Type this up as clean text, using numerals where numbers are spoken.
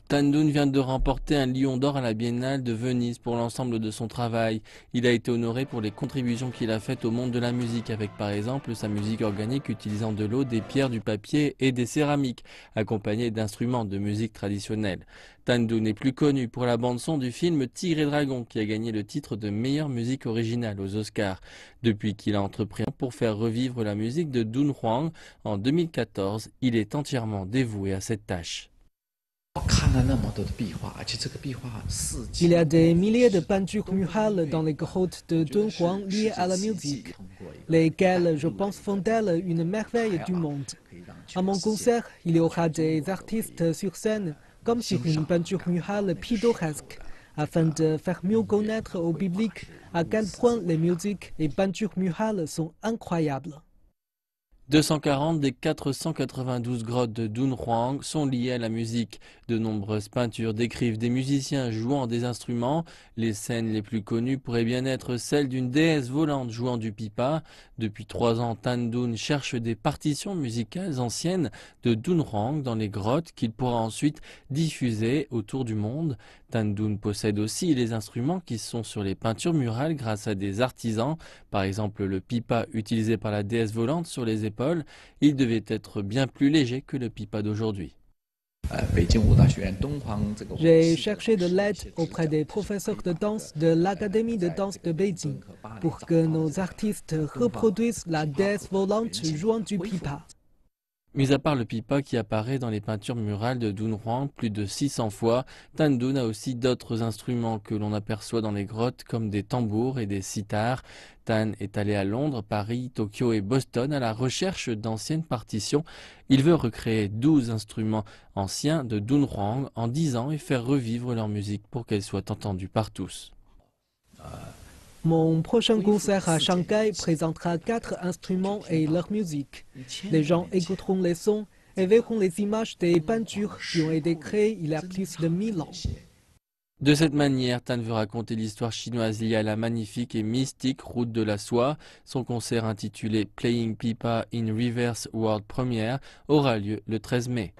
Tan Dun vient de remporter un Lion d'or à la Biennale de Venise pour l'ensemble de son travail. Il a été honoré pour les contributions qu'il a faites au monde de la musique, avec par exemple sa musique organique utilisant de l'eau, des pierres, du papier et des céramiques, accompagnée d'instruments de musique traditionnelle. Tan Dun est plus connu pour la bande-son du film Tigre et Dragon, qui a gagné le titre de meilleure musique originale aux Oscars. Depuis qu'il a entrepris pour faire revivre la musique de Dun Huang en 2014, il est entièrement dévoué à cette tâche. Il y a des milliers de peintures murales dans les grottes de Dunhuang liées à la musique, lesquelles, je pense, font d'elle une merveille du monde. À mon concert, il y aura des artistes sur scène, comme sur une peinture murale pittoresque, afin de faire mieux connaître au public à quel point les musiques et peintures murales sont incroyables. 240 des 492 grottes de Dunhuang sont liées à la musique. De nombreuses peintures décrivent des musiciens jouant des instruments. Les scènes les plus connues pourraient bien être celles d'une déesse volante jouant du pipa. Depuis 3 ans, Tan Dun cherche des partitions musicales anciennes de Dunhuang dans les grottes qu'il pourra ensuite diffuser autour du monde. Tan Dun possède aussi les instruments qui sont sur les peintures murales grâce à des artisans. Par exemple, le pipa utilisé par la déesse volante sur les épaules, il devait être bien plus léger que le pipa d'aujourd'hui. J'ai cherché de l'aide auprès des professeurs de danse de l'Académie de danse de Beijing pour que nos artistes reproduisent la déesse volante jouant du pipa. Mis à part le pipa qui apparaît dans les peintures murales de Dunhuang plus de 600 fois, Tan Dun a aussi d'autres instruments que l'on aperçoit dans les grottes comme des tambours et des sitars. Tan est allé à Londres, Paris, Tokyo et Boston à la recherche d'anciennes partitions. Il veut recréer 12 instruments anciens de Dunhuang en 10 ans et faire revivre leur musique pour qu'elle soit entendue par tous. Mon prochain concert à Shanghai présentera 4 instruments et leur musique. Les gens écouteront les sons et verront les images des peintures qui ont été créées il y a plus de 1000 ans. De cette manière, Tan veut raconter l'histoire chinoise liée à la magnifique et mystique route de la soie. Son concert intitulé Playing Pipa in Reverse World Premiere aura lieu le 13 mai.